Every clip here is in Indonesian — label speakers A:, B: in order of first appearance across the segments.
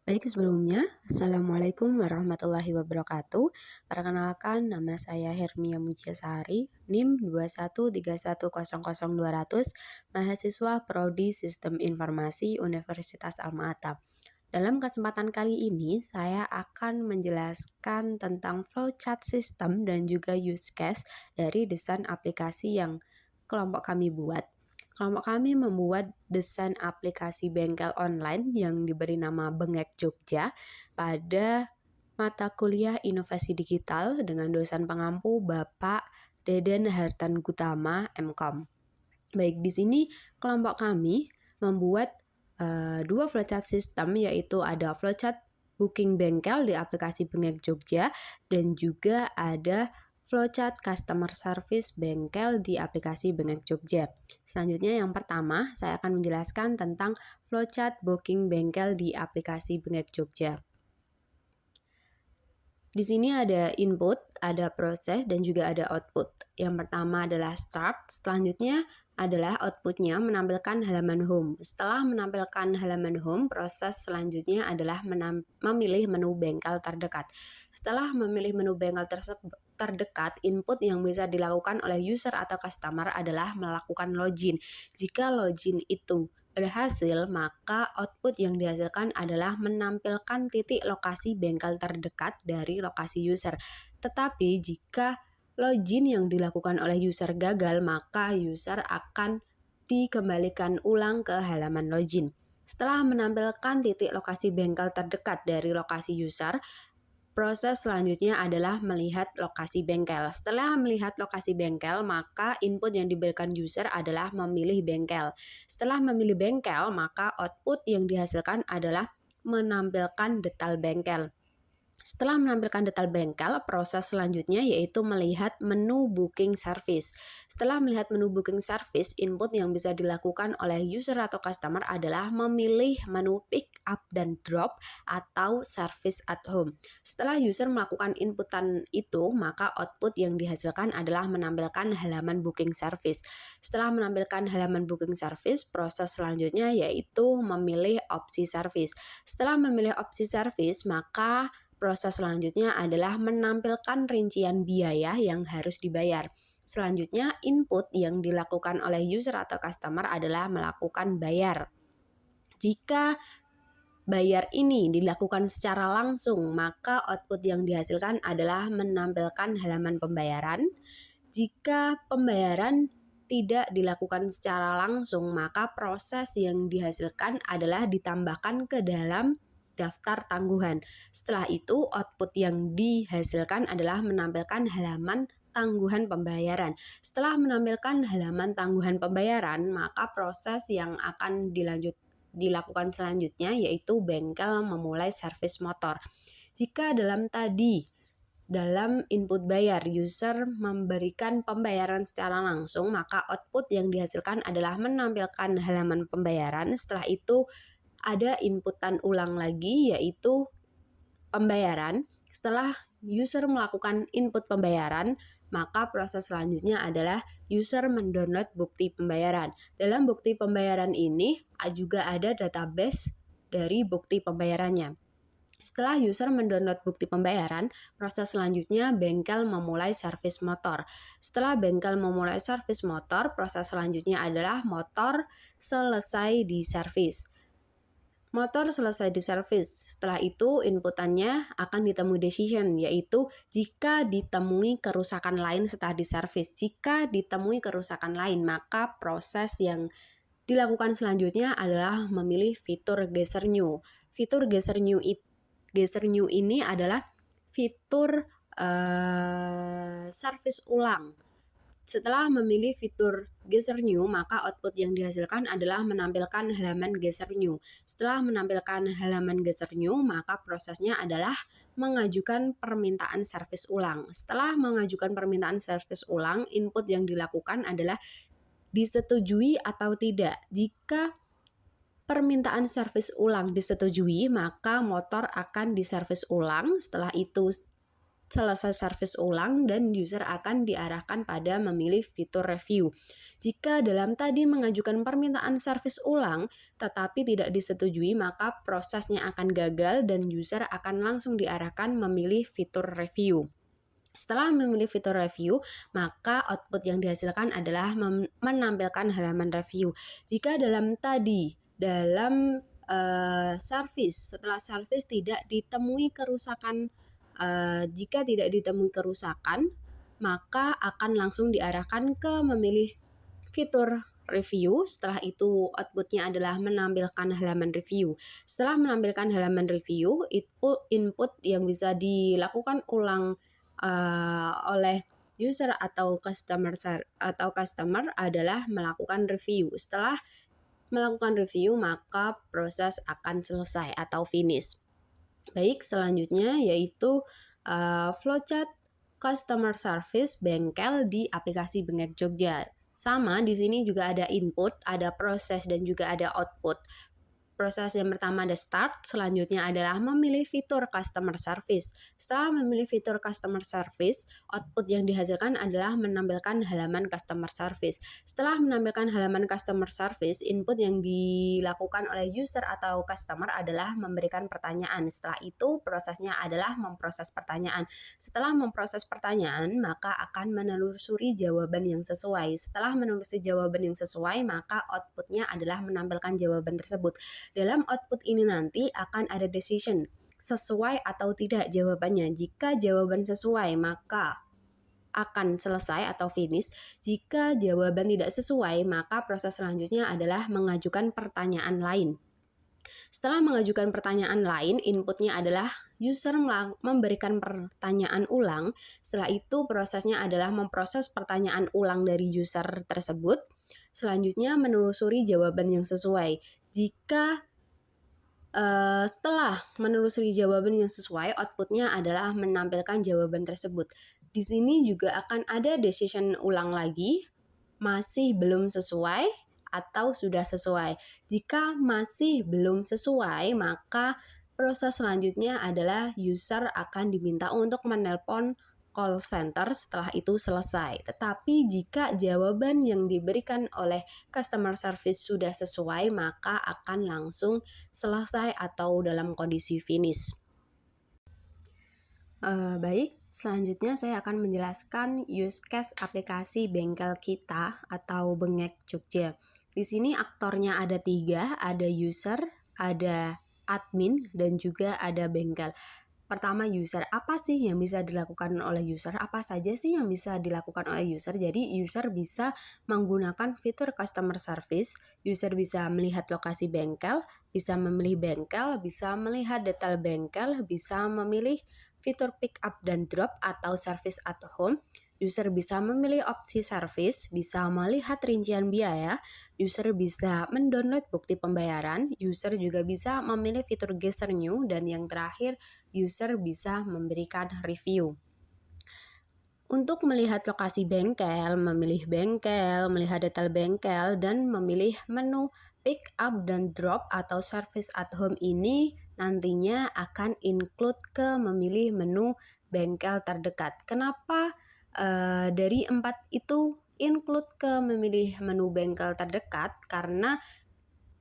A: Baik, sebelumnya, Assalamualaikum warahmatullahi wabarakatuh. Perkenalkan, nama saya Hermia Mujiasari, NIM 213100200, mahasiswa Prodi Sistem Informasi Universitas Alma-Ata. Dalam kesempatan kali ini, saya akan menjelaskan tentang flowchart system dan juga use case dari desain aplikasi yang kelompok kami buat. Kelompok kami membuat desain aplikasi bengkel online yang diberi nama Bengek Jogja pada mata kuliah Inovasi Digital dengan dosen pengampu Bapak Deden Hartan Gutama, MKom. Baik, di sini kelompok kami membuat dua flowchart system, yaitu ada flowchart booking bengkel di aplikasi Bengek Jogja dan juga ada flowchart customer service bengkel di aplikasi Bengek Jogja. Selanjutnya yang pertama, saya akan menjelaskan tentang flowchart booking bengkel di aplikasi Bengek Jogja. Di sini ada input, ada proses, dan juga ada output. Yang pertama adalah start, selanjutnya adalah outputnya menampilkan halaman home. Setelah menampilkan halaman home, proses selanjutnya adalah memilih menu bengkel terdekat. Setelah memilih menu bengkel terdekat, input yang bisa dilakukan oleh user atau customer adalah melakukan login. Jika login itu berhasil, maka output yang dihasilkan adalah menampilkan titik lokasi bengkel terdekat dari lokasi user. Tetapi jika login yang dilakukan oleh user gagal, maka user akan dikembalikan ulang ke halaman login. Setelah menampilkan titik lokasi bengkel terdekat dari lokasi user, proses selanjutnya adalah melihat lokasi bengkel. Setelah melihat lokasi bengkel, maka input yang diberikan user adalah memilih bengkel. Setelah memilih bengkel, maka output yang dihasilkan adalah menampilkan detail bengkel. Setelah menampilkan detail bengkel, proses selanjutnya yaitu melihat menu booking service. Setelah melihat menu booking service, input yang bisa dilakukan oleh user atau customer adalah memilih menu pick up dan drop atau service at home. Setelah user melakukan inputan itu, maka output yang dihasilkan adalah menampilkan halaman booking service. Setelah menampilkan halaman booking service, proses selanjutnya yaitu memilih opsi service. Setelah memilih opsi service, maka proses selanjutnya adalah menampilkan rincian biaya yang harus dibayar. Selanjutnya, input yang dilakukan oleh user atau customer adalah melakukan bayar. Jika bayar ini dilakukan secara langsung, maka output yang dihasilkan adalah menampilkan halaman pembayaran. Jika pembayaran tidak dilakukan secara langsung, maka proses yang dihasilkan adalah ditambahkan ke dalam daftar tangguhan. Setelah itu, output yang dihasilkan adalah menampilkan halaman tangguhan pembayaran. Setelah menampilkan halaman tangguhan pembayaran, maka proses yang akan dilakukan selanjutnya yaitu bengkel memulai servis motor. Jika dalam input bayar, user memberikan pembayaran secara langsung, maka output yang dihasilkan adalah menampilkan halaman pembayaran. Setelah itu ada inputan ulang lagi yaitu pembayaran. Setelah user melakukan input pembayaran, maka proses selanjutnya adalah user mendownload bukti pembayaran. Dalam bukti pembayaran ini juga ada database dari bukti pembayarannya. Setelah user mendownload bukti pembayaran, proses selanjutnya bengkel memulai servis motor. Setelah bengkel memulai servis motor, proses selanjutnya adalah motor selesai diservis. Motor selesai diservis. Setelah itu inputannya akan ditemui decision, yaitu jika ditemui kerusakan lain setelah diservis. Jika ditemui kerusakan lain, maka proses yang dilakukan selanjutnya adalah memilih fitur geser new. Fitur geser new ini adalah fitur servis ulang. Setelah memilih fitur geser new, maka output yang dihasilkan adalah menampilkan halaman geser new. Setelah menampilkan halaman geser new, maka prosesnya adalah mengajukan permintaan servis ulang. Setelah mengajukan permintaan servis ulang, input yang dilakukan adalah disetujui atau tidak. Jika permintaan servis ulang disetujui, maka motor akan diservis ulang. Setelah itu selesai servis ulang dan user akan diarahkan pada memilih fitur review. Jika dalam tadi mengajukan permintaan servis ulang tetapi tidak disetujui, maka prosesnya akan gagal dan user akan langsung diarahkan memilih fitur review. Setelah memilih fitur review, maka output yang dihasilkan adalah menampilkan halaman review. Jika dalam servis, setelah servis tidak ditemui kerusakan, jika tidak ditemui kerusakan, maka akan langsung diarahkan ke memilih fitur review. Setelah itu outputnya adalah menampilkan halaman review. Setelah menampilkan halaman review, input yang bisa dilakukan ulang oleh user atau customer adalah melakukan review. Setelah melakukan review, maka proses akan selesai atau finish. Baik, selanjutnya yaitu flowchart customer service bengkel di aplikasi Bengek Jogja. Sama, di sini juga ada input, ada proses, dan juga ada output. Proses yang pertama ada start, selanjutnya adalah memilih fitur customer service. Setelah memilih fitur customer service, output yang dihasilkan adalah menampilkan halaman customer service. Setelah menampilkan halaman customer service, input yang dilakukan oleh user atau customer adalah memberikan pertanyaan. Setelah itu prosesnya adalah memproses pertanyaan. Setelah memproses pertanyaan, maka akan menelusuri jawaban yang sesuai. Setelah menelusuri jawaban yang sesuai, maka outputnya adalah menampilkan jawaban tersebut. Dalam output ini nanti akan ada decision, sesuai atau tidak jawabannya. Jika jawaban sesuai, maka akan selesai atau finish. Jika jawaban tidak sesuai, maka proses selanjutnya adalah mengajukan pertanyaan lain. Setelah mengajukan pertanyaan lain, inputnya adalah user memberikan pertanyaan ulang. Setelah itu prosesnya adalah memproses pertanyaan ulang dari user tersebut. Selanjutnya menelusuri jawaban yang sesuai. Jika setelah menelusuri jawaban yang sesuai, outputnya adalah menampilkan jawaban tersebut. Di sini juga akan ada decision ulang lagi, masih belum sesuai atau sudah sesuai. Jika masih belum sesuai, maka proses selanjutnya adalah user akan diminta untuk menelpon call center setelah itu selesai. Tetapi jika jawaban yang diberikan oleh customer service sudah sesuai, maka akan langsung selesai atau dalam kondisi finish. Baik, selanjutnya saya akan menjelaskan use case aplikasi bengkel kita atau Bengek Jogja. Di sini aktornya ada 3, ada user, ada admin, dan juga ada bengkel. Pertama, user. Apa sih yang bisa dilakukan oleh user? Apa saja sih yang bisa dilakukan oleh user? Jadi user bisa menggunakan fitur customer service, user bisa melihat lokasi bengkel, bisa memilih bengkel, bisa melihat detail bengkel, bisa memilih fitur pick up dan drop atau service at home. User bisa memilih opsi service, bisa melihat rincian biaya, user bisa mendownload bukti pembayaran, user juga bisa memilih fitur Gesture New, dan yang terakhir, user bisa memberikan review. Untuk melihat lokasi bengkel, memilih bengkel, melihat detail bengkel, dan memilih menu pick up dan drop atau service at home ini nantinya akan include ke memilih menu bengkel terdekat. Kenapa dari 4 itu include ke memilih menu bengkel terdekat? Karena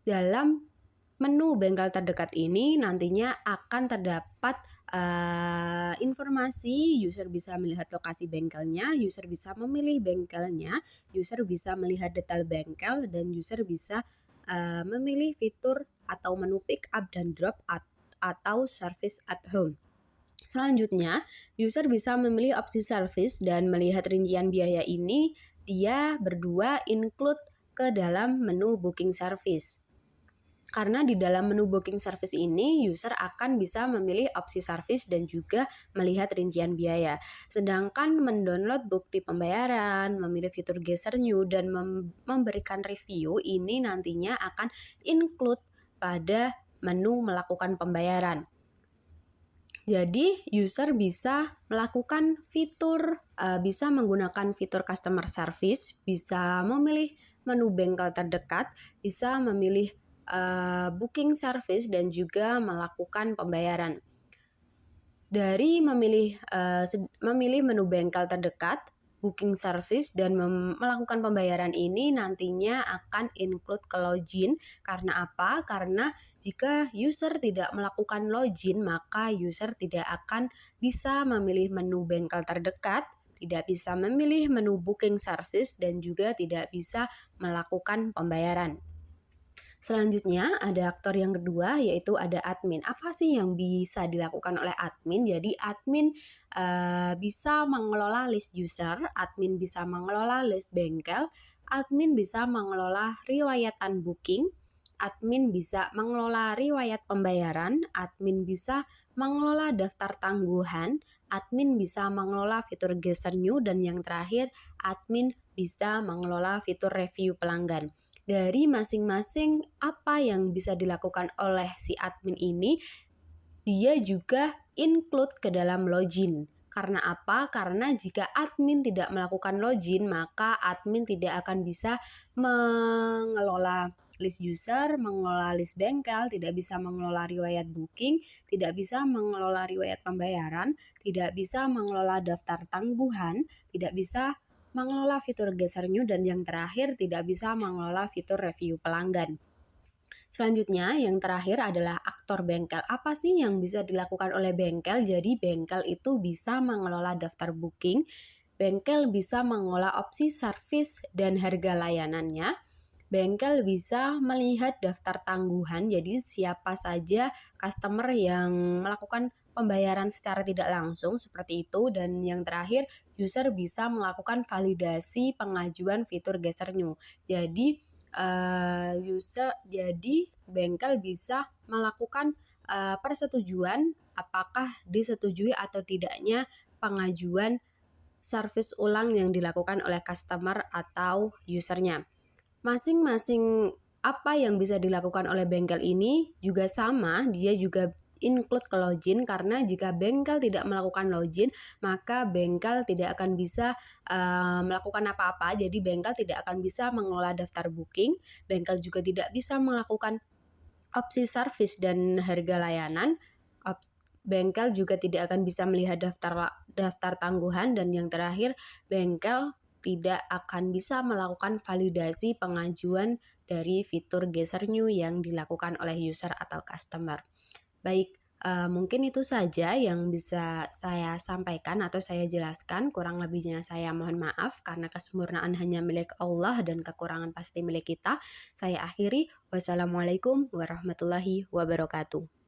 A: dalam menu bengkel terdekat ini nantinya akan terdapat informasi, user bisa melihat lokasi bengkelnya, user bisa memilih bengkelnya, user bisa melihat detail bengkel, dan user bisa memilih fitur atau menu pick up dan drop atau service at home. Selanjutnya, user bisa memilih opsi service dan melihat rincian biaya ini, dia berdua include ke dalam menu booking service. Karena di dalam menu booking service ini, user akan bisa memilih opsi service dan juga melihat rincian biaya. Sedangkan mendownload bukti pembayaran, memilih fitur Gesture New, dan memberikan review ini nantinya akan include pada menu melakukan pembayaran. Jadi user bisa melakukan fitur, bisa menggunakan fitur customer service, bisa memilih menu bengkel terdekat, bisa memilih booking service, dan juga melakukan pembayaran. Dari memilih menu bengkel terdekat, booking service, dan melakukan pembayaran ini nantinya akan include ke login. Karena apa? Karena jika user tidak melakukan login, maka user tidak akan bisa memilih menu bengkel terdekat, tidak bisa memilih menu booking service, dan juga tidak bisa melakukan pembayaran. Selanjutnya ada aktor yang kedua, yaitu ada admin. Apa sih yang bisa dilakukan oleh admin? Jadi admin bisa mengelola list user, admin bisa mengelola list bengkel, admin bisa mengelola riwayatan booking, admin bisa mengelola riwayat pembayaran, admin bisa mengelola daftar tangguhan, admin bisa mengelola fitur geser new, dan yang terakhir admin bisa mengelola fitur review pelanggan. Dari masing-masing apa yang bisa dilakukan oleh si admin ini, dia juga include ke dalam login. Karena apa? Karena jika admin tidak melakukan login, maka admin tidak akan bisa mengelola list user, mengelola list bengkel, tidak bisa mengelola riwayat booking, tidak bisa mengelola riwayat pembayaran, tidak bisa mengelola daftar tangguhan, tidak bisa mengelola fitur geser new, dan yang terakhir tidak bisa mengelola fitur review pelanggan. Selanjutnya yang terakhir adalah aktor bengkel. Apa sih yang bisa dilakukan oleh bengkel? Jadi bengkel itu bisa mengelola daftar booking, bengkel bisa mengelola opsi service dan harga layanannya, bengkel bisa melihat daftar tangguhan, jadi siapa saja customer yang melakukan pembayaran secara tidak langsung seperti itu, dan yang terakhir user bisa melakukan validasi pengajuan fitur geser new. Jadi bengkel bisa melakukan persetujuan apakah disetujui atau tidaknya pengajuan service ulang yang dilakukan oleh customer atau usernya. Masing-masing apa yang bisa dilakukan oleh bengkel ini juga sama, dia juga include ke login, karena jika bengkel tidak melakukan login, maka bengkel tidak akan bisa melakukan apa-apa. Jadi bengkel tidak akan bisa mengelola daftar booking, bengkel juga tidak bisa melakukan opsi service dan harga layanan, bengkel juga tidak akan bisa melihat daftar tangguhan, dan yang terakhir bengkel tidak akan bisa melakukan validasi pengajuan dari fitur geser new yang dilakukan oleh user atau customer. Baik, mungkin itu saja yang bisa saya sampaikan atau saya jelaskan. Kurang lebihnya saya mohon maaf, karena kesempurnaan hanya milik Allah dan kekurangan pasti milik kita. Saya akhiri. Wassalamualaikum warahmatullahi wabarakatuh.